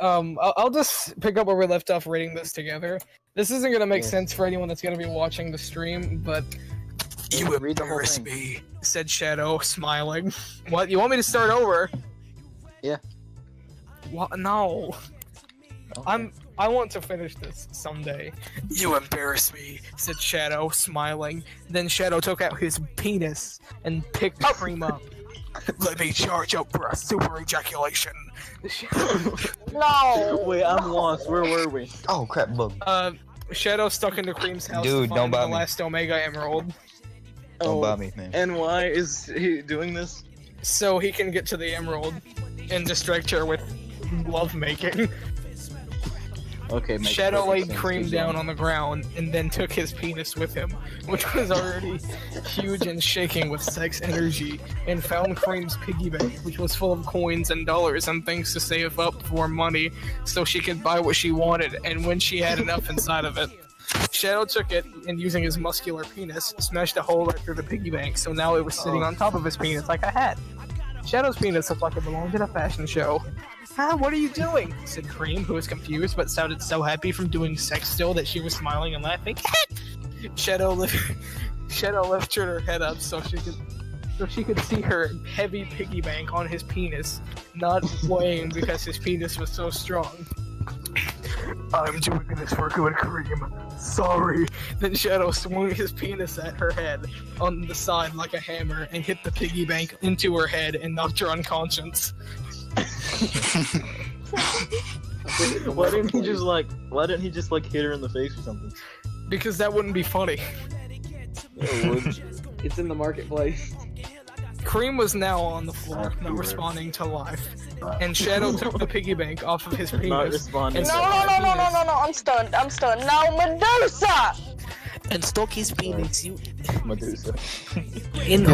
I'll just pick up where we left off reading this together. This isn't gonna make sense for anyone that's gonna be watching the stream, but you embarrass me, said Shadow, smiling. What? You want me to start over? Yeah. What? No. Okay. I want to finish this someday. You embarrass me, said Shadow, smiling. Then Shadow took out his penis and picked Cream up. Let me charge up for a super ejaculation. No! Wait, I'm lost. Where were we? Oh crap, bug. Shadow stuck into Cream's house Dude, to find don't buy the me. last Omega Emerald. Don't buy me, man. And why is he doing this? So he can get to the Emerald and distract her with lovemaking. Okay, makes Shadow perfect laid sense, Cream keep down going. on the ground and then took his penis with him, which was already huge and shaking with sex energy, and found Cream's piggy bank, which was full of coins and dollars and things to save up for money so she could buy what she wanted, and when she had enough inside of it. Shadow took it and, using his muscular penis, smashed a hole right through the piggy bank, so now it was sitting on top of his penis like a hat. Shadow's penis looked like it belonged in a fashion show. Huh? What are you doing? Said Cream, who was confused but sounded so happy from doing sex still that she was smiling and laughing. Shadow lifted her head up so she could see her heavy piggy bank on his penis, not weighing because his penis was so strong. I'm doing this for good, Cream. Sorry. Then Shadow swung his penis at her head on the side like a hammer and hit the piggy bank into her head and knocked her unconscious. Why didn't he just like hit her in the face or something? Because that wouldn't be funny. It's in the marketplace. Cream was now on the floor, not responding to life, and Shadow took the piggy bank off of his penis. Not responding. And No, I'm stunned. Now Medusa! And stuck his penis Medusa. in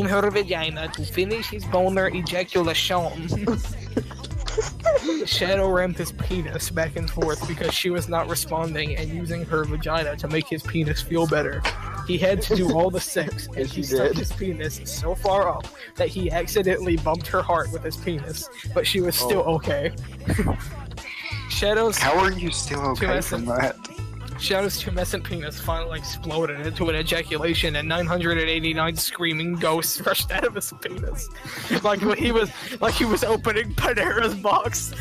her vagina to finish his boner ejaculation. Shadow rammed his penis back and forth because she was not responding and using her vagina to make his penis feel better. He had to do all the sex, and he stuck his penis so far up that he accidentally bumped her heart with his penis, but she was still okay. Shadow's How are you still okay from that? Shadow's tumescent penis finally exploded into an ejaculation, and 989 screaming ghosts rushed out of his penis, like he was opening Panera's box.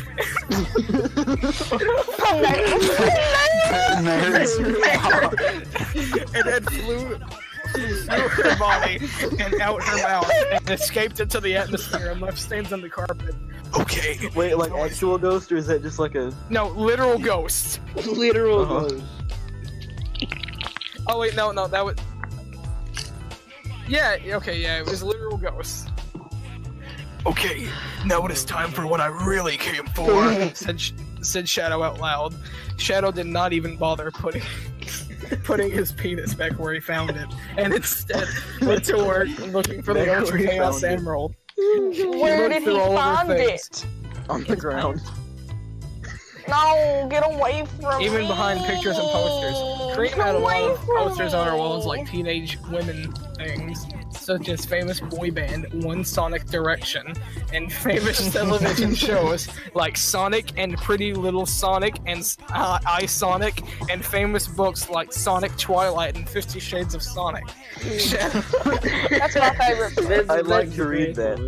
And then flew through her body and out her mouth and escaped into the atmosphere and left stains on the carpet. Okay. Wait, like actual ghost, or is that just like a... No, literal ghosts. Literal ghost. Oh wait, no, that was... Yeah, okay, yeah, it was literal ghosts. Okay, now it is time for what I really came for. said Shadow out loud. Shadow did not even bother putting his penis back where he found it, and instead went to work looking for the Ultra Chaos Emerald. Where did he find it? On the ground. No, get away from me. Even behind pictures and posters. Cream had a lot of posters on her walls like teenage women things, such as famous boy band One Sonic Direction, and famous television shows like Sonic and Pretty Little Sonic and I Sonic, and famous books like Sonic Twilight and 50 Shades of Sonic. That's my favorite. I'd like to read that.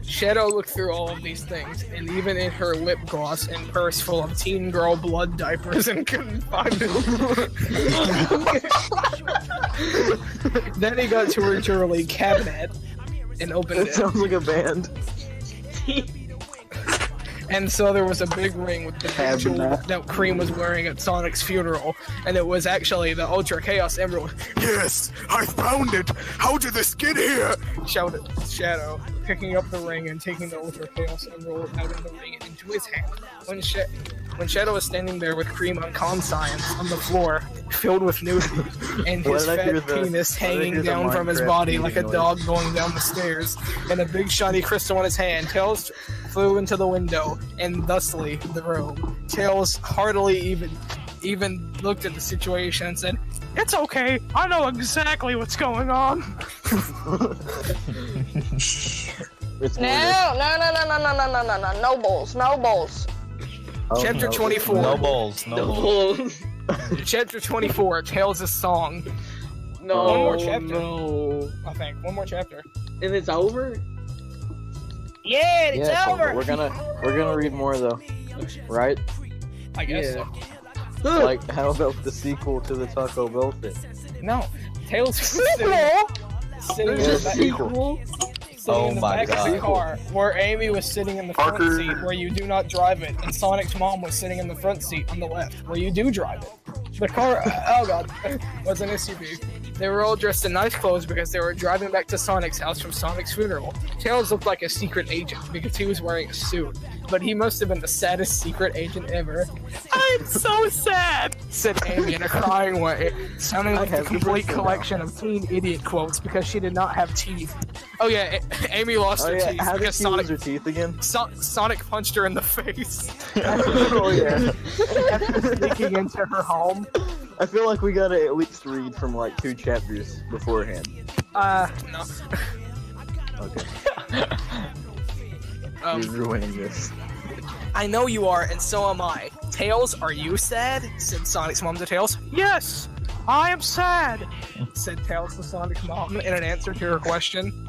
Shadow looked through all of these things, and even in her lip gloss and purse full of teen girl blood diapers, and couldn't find it. Then he got to her jewelry cabinet and opened That it. sounds like a band. And so there was a big ring with the big jewel that Cream was wearing at Sonic's funeral, and it was actually the Ultra Chaos Emerald. Yes, I found it! How did this get here? Shouted Shadow, picking up the ring and taking the Ultra Chaos Emerald out of the ring and into his hand. When Shadow was standing there with Cream on conscience on the floor, filled with nudity, and his fat penis hanging down from his body like a dog going down the stairs, and a big shiny crystal in his hand, Tails flew into the window, and thusly the room. Tails heartily even looked at the situation and said, "It's okay, I know exactly what's going on." It's No balls. No balls. Oh, Chapter no. 24. No balls. No balls. Chapter 24, Tails' song. No, One more chapter. no. I think. One more chapter. And it's over? Yeah, it's Yeah, over! we're gonna read more though, right? I guess Yeah. so. Like, how about the sequel to the Taco Bell thing? No. Tails was sitting in There's the a back, sequel? sitting in the my back of the God. car, where Amy was sitting in the front Parker. seat, where you do not drive it, and Sonic's mom was sitting in the front seat on the left, where you do drive it. The car, oh god, was an SUV. They were all dressed in nice clothes because they were driving back to Sonic's house from Sonic's funeral. Tails looked like a secret agent because he was wearing a suit, but he must have been the saddest secret agent ever. I'm so sad, said Amy in a crying way, sounding like the complete collection of teen idiot quotes because she did not have teeth. Oh yeah, Amy lost Oh her yeah, teeth how did because she lose her teeth again? Sonic punched her in the face Oh yeah. after sneaking into her home. I feel like we gotta at least read from like 2 chapters beforehand. No. Okay. Um, You're ruining this. I know you are, and so am I. Tails, are you sad? Said Sonic's mom to Tails. Yes, I am sad, said Tails to Sonic's mom in an answer to her question.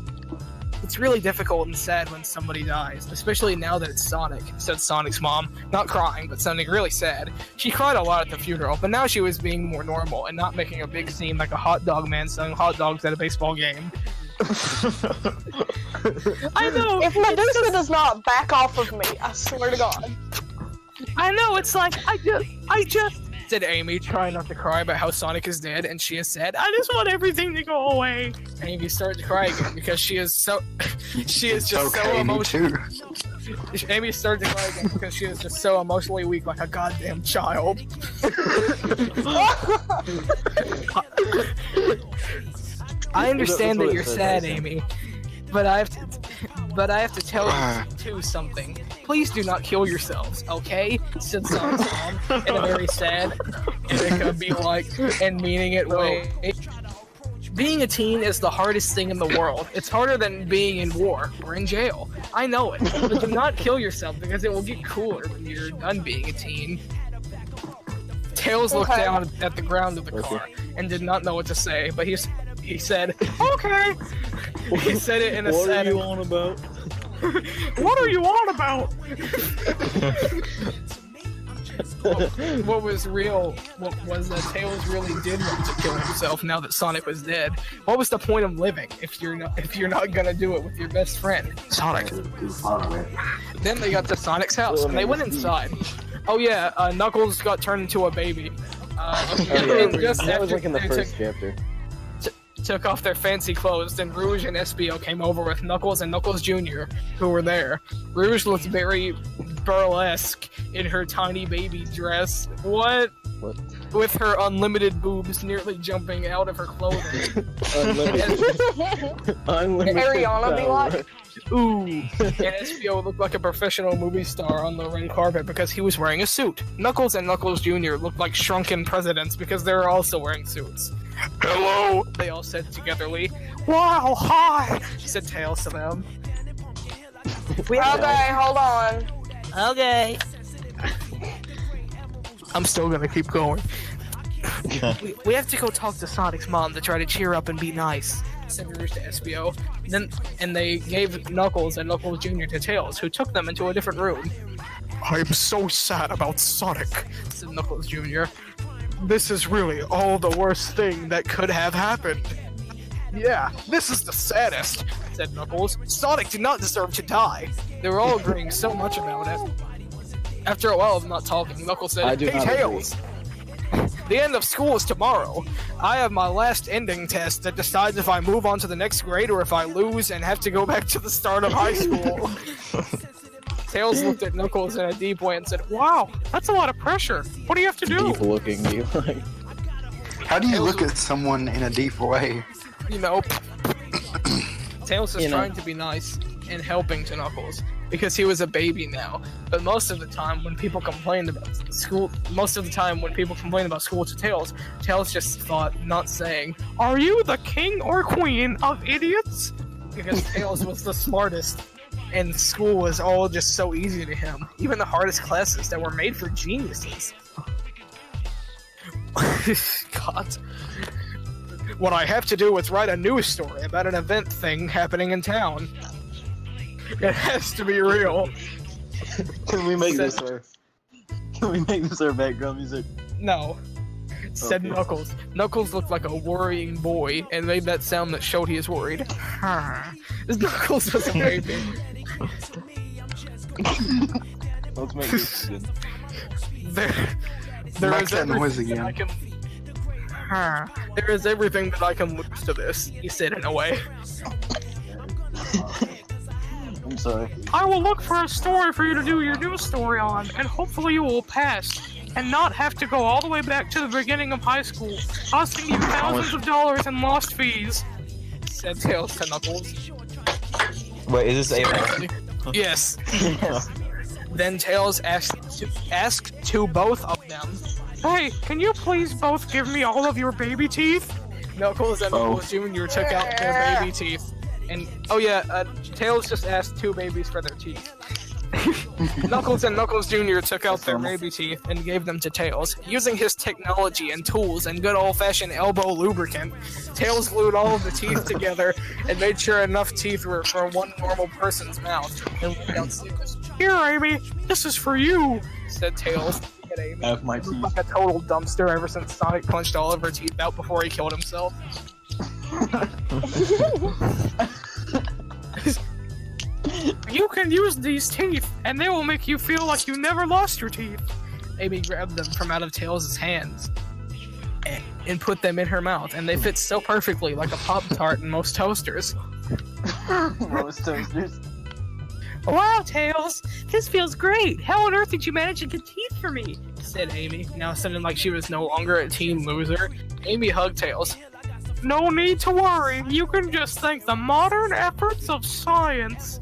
It's really difficult and sad when somebody dies, especially now that it's Sonic, said Sonic's mom, not crying, but sounding really sad. She cried a lot at the funeral, but now she was being more normal and not making a big scene like a hot dog man selling hot dogs at a baseball game. I know! If Medusa does not back off of me, I swear to God. I know, it's like, I just, said Amy, trying not to cry about how Sonic is dead, and she has said, I just want everything to go away. Amy started to cry again because she is just so emotional. Me too. Amy started to cry again because she is just so emotionally weak, like a goddamn child. I understand that you're sad, Amy, but I have to tell you too something. Please do not kill yourselves, okay? Said Sonic's mom in a very sad, and it could be like, and meaning it way. Being a teen is the hardest thing in the world. It's harder than being in war or in jail. I know it, but do not kill yourself because it will get cooler when you're done being a teen. Tails looked down at the ground of the car and did not know what to say, but he said, okay. He said it in a sad. What are you on about? What are you on about? What was real? What was that Tails really did want to kill himself now that Sonic was dead? What was the point of living if you're not gonna do it with your best friend, Sonic? Then they got to Sonic's house and they went inside. Oh yeah, Knuckles got turned into a baby. And just That was after like in the they first chapter. took off their fancy clothes, then Rouge and SBO came over with Knuckles and Knuckles Jr., who were there. Rouge looked very burlesque in her tiny baby dress. What? With her unlimited boobs nearly jumping out of her clothing. Unlimited Ariana be power. like, Ooh. And SBO looked like a professional movie star on the red carpet because he was wearing a suit. Knuckles and Knuckles Jr. looked like shrunken presidents because they were also wearing suits. Hello, they all said togetherly. Wow, hi, said Tails to them. okay, hold on. Okay. I'm still gonna keep going. we have to go talk to Sonic's mom to try to cheer up and be nice, said Rouge to SBO. And they gave Knuckles and Knuckles Jr. to Tails, who took them into a different room. I'm so sad about Sonic, said Knuckles Jr. This is really all the worst thing that could have happened. Yeah, this is the saddest, said Knuckles. Sonic did not deserve to die. They were all agreeing so much about it. After a while of not talking, Knuckles said, Hey Tails, the end of school is tomorrow. I have my last ending test that decides if I move on to the next grade or if I lose and have to go back to the start of high school. Tails looked at Knuckles in a deep way and said, Wow, that's a lot of pressure. What do you have to do? Deep looking, you like. How do you look at someone in a deep way? You know, Tails is trying to be nice and helping to Knuckles because he was a baby now. But most of the time when people complained about school, to Tails, Tails just thought, not saying, Are you the king or queen of idiots? Because Tails was the smartest and school was all just so easy to him. Even the hardest classes that were made for geniuses. God. What I have to do is write a news story about an event thing happening in town. It has to be real. Can we make this our background music? No. Said Okay. Knuckles. Knuckles looked like a worrying boy and made that sound that showed he is worried. Knuckles was a baby. Let's make this good. There Make is that noise everything that I again. can. There is everything that I can lose to this, he said in a way. I'm sorry. I will look for a story for you to do your news story on, and hopefully you will pass, and not have to go all the way back to the beginning of high school, costing you thousands of dollars in lost fees, said Tails to Knuckles. Wait, is this a Yes. Yes. Then Tails asked to both of them, "Hey, can you please both give me all of your baby teeth?" Knuckles and Knuckles Jr. took out their baby teeth. And, oh yeah, Tails just asked 2 babies for their teeth. Knuckles and Knuckles Jr. took out their baby teeth and gave them to Tails. Using his technology and tools and good old-fashioned elbow lubricant, Tails glued all of the teeth together and made sure enough teeth were for one normal person's mouth. And went downstairs. "Here, Amy, this is for you," said Tails. At Amy. Have my It looked teeth. like a total dumpster ever since Sonic punched all of her teeth out before he killed himself. "You can use these teeth, and they will make you feel like you never lost your teeth." Amy grabbed them from out of Tails' hands and put them in her mouth, and they fit so perfectly like a Pop-Tart in most toasters. Most toasters. "Wow, Tails, this feels great. How on earth did you manage to get teeth for me?" said Amy, now sounding like she was no longer a teen loser. Amy hugged Tails. "No need to worry. You can just thank the modern efforts of science."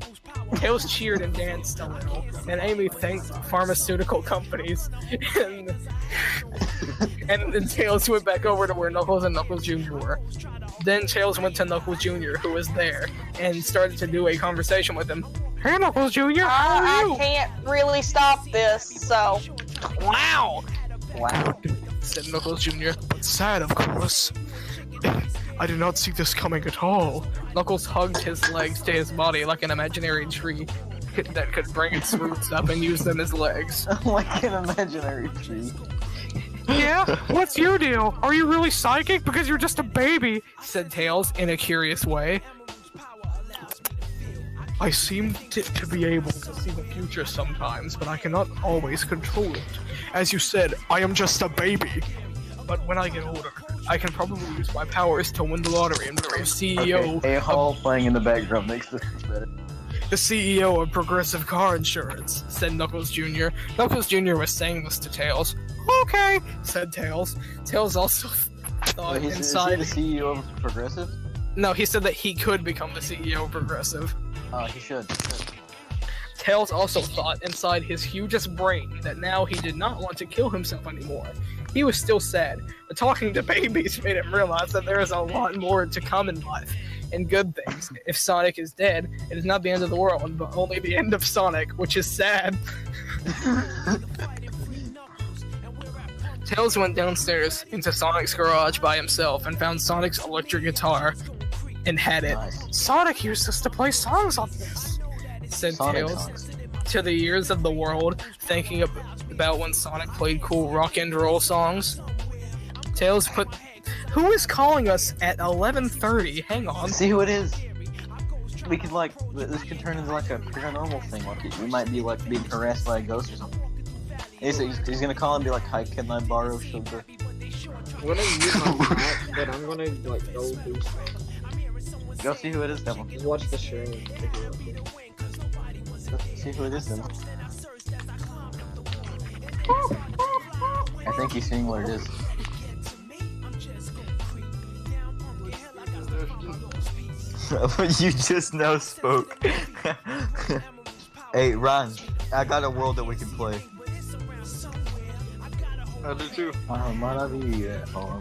Tails cheered and danced a little, and Amy thanked pharmaceutical companies. And then Tails went back over to where Knuckles and Knuckles Jr. were. Then Tails went to Knuckles Jr., who was there, and started to do a conversation with him. "Hey, Knuckles Jr., how are I you?" can't really stop this, so. "Wow," Wow. said Knuckles Jr., but sad, of course. "I did not see this coming at all." Knuckles hugged his legs to his body like an imaginary tree that could bring its roots up and use them as legs. Like an imaginary tree. "Yeah? What's your deal? Are you really psychic? Because you're just a baby," said Tails in a curious way. "I seem to be able to see the future sometimes, but I cannot always control it. As you said, I am just a baby. But when I get older, I can probably use my powers to win the lottery and become CEO Okay, a hall playing in the background makes this better. the CEO of Progressive Car Insurance," said Knuckles Jr. Knuckles Jr. was saying this to Tails. "Okay," said Tails. Tails also thought Wait, is he inside... the CEO of Progressive? No, he said that he could become the CEO of Progressive. He should. Tails also thought inside his hugest brain that now he did not want to kill himself anymore. He was still sad, but talking to babies made him realize that there is a lot more to come in life, and good things. If Sonic is dead, it is not the end of the world, but only the end of Sonic, which is sad. Tails went downstairs into Sonic's garage by himself and found Sonic's electric guitar and had it. Nice. "Sonic used us to play songs on this," said Sonic Tails songs. to the ears of the world, thinking about when Sonic played cool rock and roll songs. Tails put... Who is calling us at 11:30? Hang on. See who it is. We could this could turn into like a paranormal thing. Like we might be like being harassed by a ghost or something. He's gonna call and be like, "Hi, can I borrow sugar?" I'm gonna use my cat, but I'm gonna like go do something. Go see who it is, Devil. Just watch the show. See who it is, Devil. I think he's seeing what it is. You just now spoke. Hey, Ron, I got a world that we can play. I do too.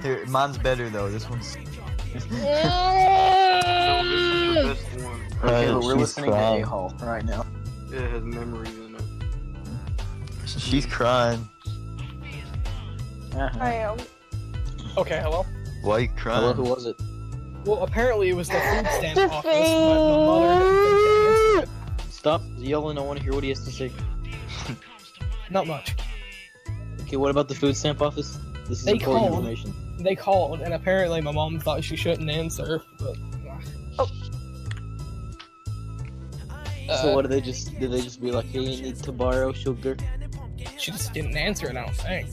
Here, mine's better though. This one's. No, this is the best one. Okay, but we're She's listening crying. to A-Hall right now. It has memories in it. She's crying. I am. Okay, hello. Why are you Hello, who crying? was it? Well, apparently it was the food stamp The office, but my mother didn't think to answer it. Stop yelling, I want to hear what he has to say. Not much. Okay, what about the food stamp office? This is They important called. information. They called, and apparently my mom thought she shouldn't answer, but... So what did they just be like, hey, you need to borrow sugar? She just didn't answer it, I don't think.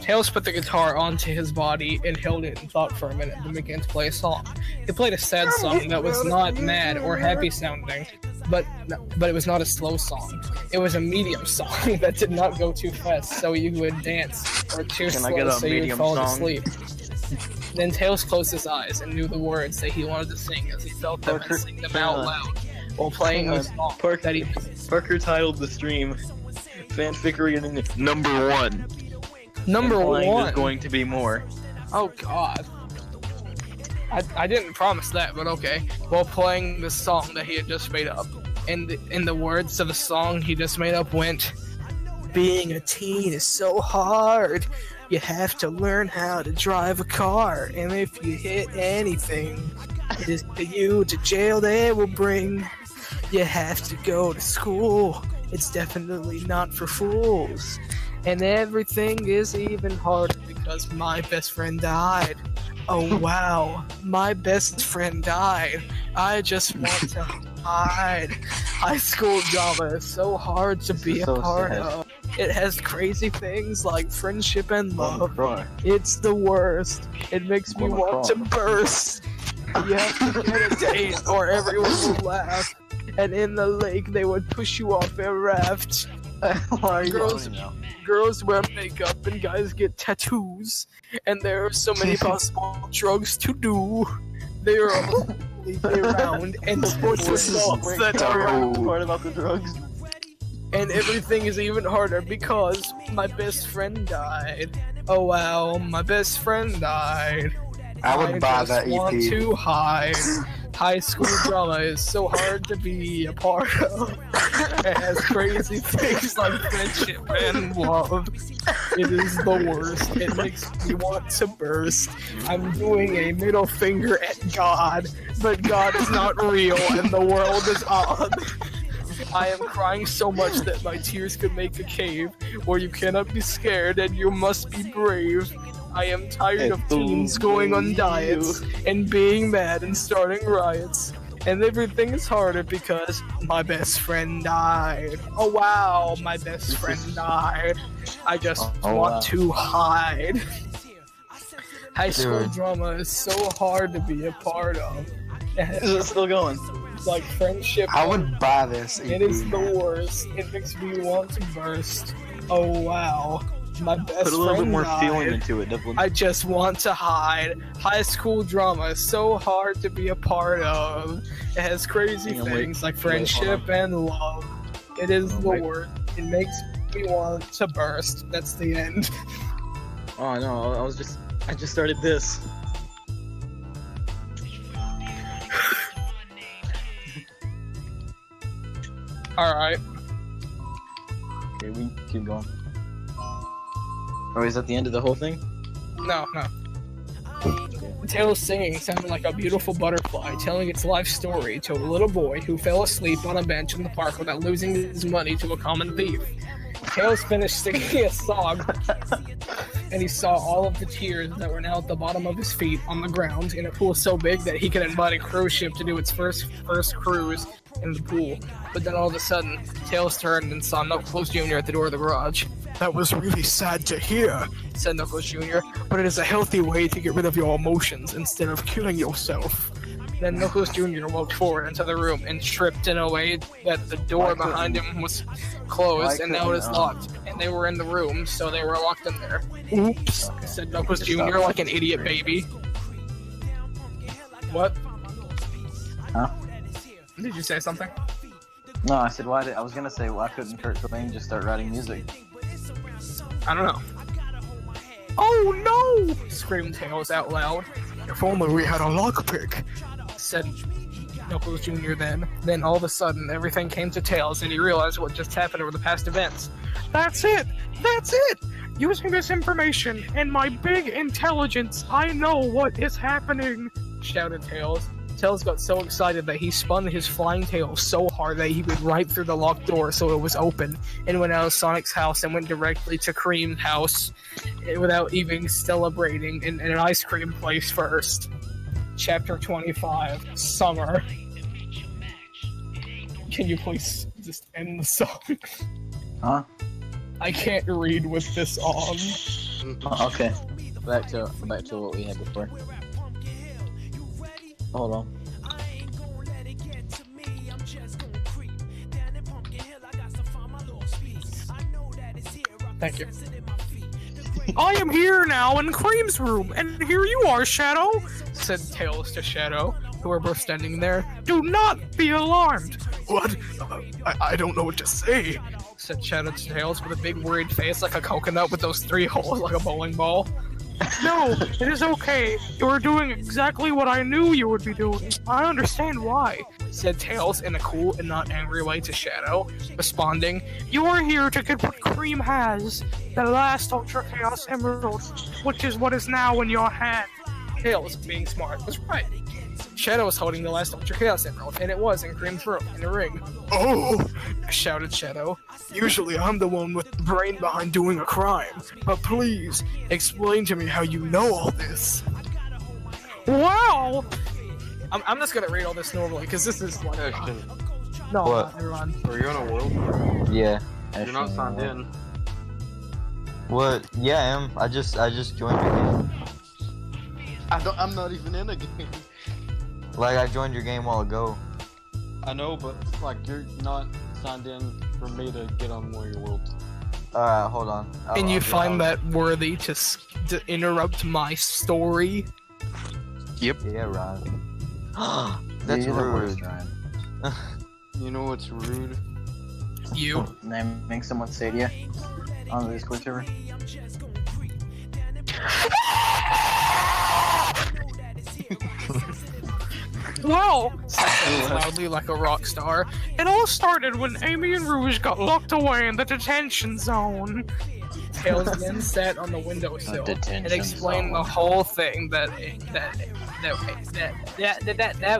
Tails put the guitar onto his body and held it and thought for a minute and began to play a song. He played a sad song that was not mad or happy sounding, but it was not a slow song. It was a medium song that did not go too fast, so you would dance, or too Can I slow, get a so you'd medium fall song? asleep. Then Tails closed his eyes and knew the words that he wanted to sing as he felt them and sing them out loud while playing a song that he... Parker titled the stream Fanfic reading number 1. Number Implying one. There's going to be more. Oh god. I didn't promise that, but okay. While playing the song that he had just made up. And the words of the song he just made up went, "Being a teen is so hard. You have to learn how to drive a car. And if you hit anything, it is you to jail they will bring. You have to go to school. It's definitely not for fools. And everything is even harder because my best friend died. Oh wow, my best friend died. I just want to hide. High school drama is so hard to be a so part sad. of. It has crazy things like friendship and love. Bro, It's the worst. It makes me Oh my want God. to burst. You have to get a date or everyone will laugh. And in the lake they would push you off a raft. why are you Girls- yelling now? Girls wear makeup and guys get tattoos. And there are so many possible drugs to do. They are all they round and sports This is results that so- are Part about the drugs. and everything is even harder because my best friend died. Oh wow, my best friend died. I would buy just that want EP. to hide. High school drama is so hard to be a part of. It has crazy things like friendship and love. It is the worst. It makes me want to burst. I'm doing a middle finger at God, but God is not real and the world is odd. I am crying so much that my tears could make a cave, where you cannot be scared and you must be brave. I am tired of teens going on diets and being mad and starting riots. And everything is harder because my best friend died. Oh wow, my best friend died. I just want to hide. High school Dude. drama is so hard to be a part of. Is it still going? Like friendship. I would buy this EP. It is the worst. It makes me want to burst. Oh wow. My best Put a little bit friend more died. feeling into it, Devlin. I just want to hide. High school drama is so hard to be a part of. It has crazy Hang on, wait. things like Wait, friendship and love. It is the wait. worst. It makes me want to burst. That's the end. Oh no, I just started this. Alright. Okay, we keep going. Or is that the end of the whole thing? No. Tails singing sounded like a beautiful butterfly telling its life story to a little boy who fell asleep on a bench in the park without losing his money to a common thief. Tails finished singing a song, and he saw all of the tears that were now at the bottom of his feet on the ground in a pool so big that he could invite a cruise ship to do its first cruise in the pool. But then all of a sudden, Tails turned and saw Knuckles Jr. at the door of the garage. That was really sad to hear. Said Knuckles Jr., But it is a healthy way to get rid of your emotions instead of killing yourself. Then Knuckles Jr. walked forward into the room and tripped in a way that the door behind him was closed and now it is locked. And they were in the room, so they were locked in there. Oops. Said Knuckles Jr. like an idiot baby. What? Huh? Did you say something? No, I said I was gonna say why couldn't Kurt Cobain just start writing music? I don't know. Oh no! Screamed Tails out loud. If only we had a lockpick. Said Knuckles Jr. Then all of a sudden, everything came to Tails, and he realized what just happened over the past events. That's it! That's it! Using this information and my big intelligence, I know what is happening! Shouted Tails. Tails got so excited that he spun his flying tail so hard that he went right through the locked door so it was open, and went out of Sonic's house and went directly to Cream's house without even celebrating in an ice cream place first. Chapter 25, Summer. Can you please just end the song? Huh? I can't read with this on. Okay. Back to what we had before. Hold on. Thank you. I am here now in Cream's room, and here you are, Shadow, said Tails to Shadow, who were both standing there. Do not be alarmed. What? I don't know what to say. Said Shadow to Tails with a big worried face like a coconut with those 3 holes like a bowling ball. No, it is okay. You are doing exactly what I knew you would be doing. I understand why, said Tails in a cool and not angry way to Shadow, responding, you are here to get what Cream has, the last Ultra Chaos Emerald, which is what is now in your hand. Tails, being smart, was right. Shadow was holding the last Ultra Chaos Emerald, and it was in Cream's room, in a ring. Oh! Shouted Shadow. Usually I'm the one with the brain behind doing a crime, but please, explain to me how you know all this. Wow! I'm just gonna read all this normally, because this is like... Ashton, No, What? never mind. are you on a world? Yeah. You're not signed in. What? Yeah, I am. I just joined your game. I'm not even in a game. Like, I joined your game a while ago. I know, but like you're not signed in for me to get on one of your worlds. Alright, hold on. And you find that worthy to interrupt my story? Yep. Yeah, right. That's You're the worst, rude. Ryan. You know what's rude? You. Make someone say to you on the Discord server. Well, said loudly like a rock star. It all started when Amy and Rouge got locked away in the detention zone. Tails then sat on the windowsill and explained the whole thing that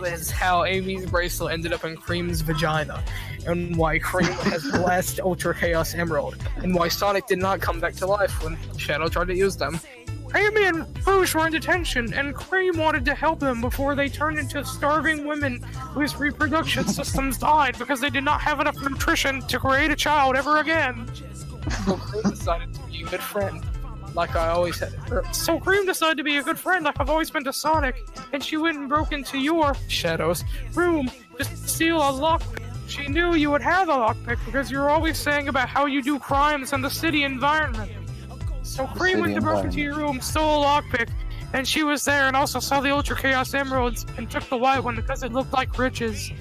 was how Amy's bracelet ended up in Cream's vagina, and why Cream has the last Ultra Chaos Emerald, and why Sonic did not come back to life when Shadow tried to use them. Amy and Rouge were in detention, and Cream wanted to help them before they turned into starving women whose reproduction systems died because they did not have enough nutrition to create a child ever again. So Cream decided to be a good friend, like I always had. So Cream decided to be a good friend, like I've always been to Sonic, and she went and broke into your, Shadow's, room just to steal a lockpick. She knew you would have a lockpick because you were always saying about how you do crimes in the city environment. So Cream went to broke into your room, stole a lockpick, and she was there and also saw the Ultra Chaos Emeralds and took the white one because it looked like riches.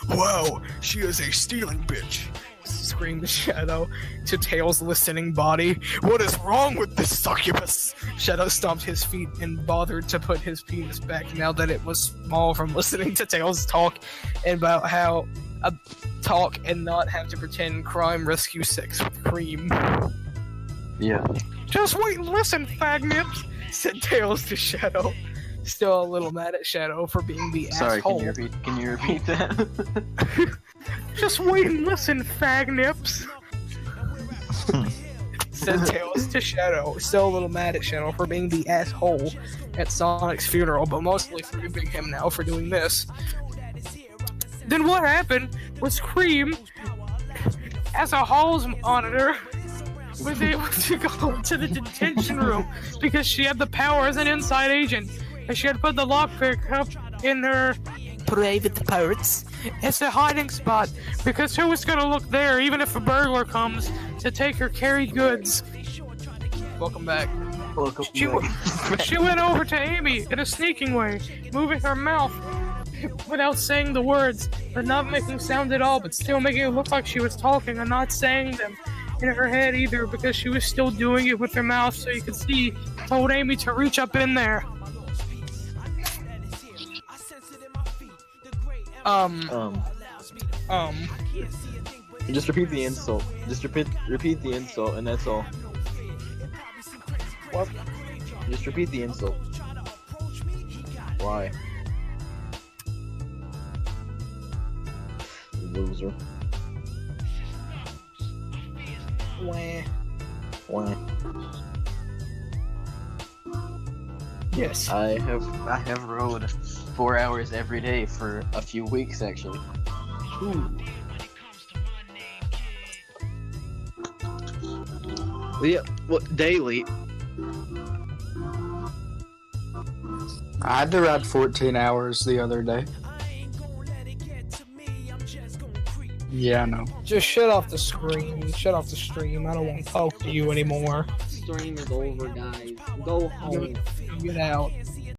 Wow, she is a stealing bitch. Screamed Shadow to Tails' listening body. What is wrong with this succubus? Shadow stomped his feet and bothered to put his penis back now that it was small from listening to Tails talk about how talk and not have to pretend crime rescue sex with Cream. Yeah. Just wait and listen, fagnips, said Tails to Shadow. Still a little mad at Shadow for being the Sorry, asshole. can you repeat that? Just wait and listen, fagnips, said Tails to Shadow. Still a little mad at Shadow for being the asshole at Sonic's funeral, but mostly forgiving him now for doing this. Then what happened was Cream, as a halls monitor, was able to go into the detention room because she had the power as an inside agent, and she had put the lockpick up in her private parts as a hiding spot because who was gonna look there even if a burglar comes to take her carried goods? Welcome back. She went over to Amy in a sneaking way, moving her mouth without saying the words, but not making sound at all, but still making it look like she was talking and not saying them in her head either because she was still doing it with her mouth so you could see, told Amy to reach up in there. Just repeat the insult. Just repeat the insult, and that's all. What? Just repeat the insult. Why? Loser. Wah. Why? Yes. I have rode 4 hours every day for a few weeks actually. Ooh. Yeah, what daily? I had to ride 14 hours the other day. Yeah, I know. Just shut off the screen. Shut off the stream. I don't want to talk to you anymore. Stream is over, guys. Go home. Get out.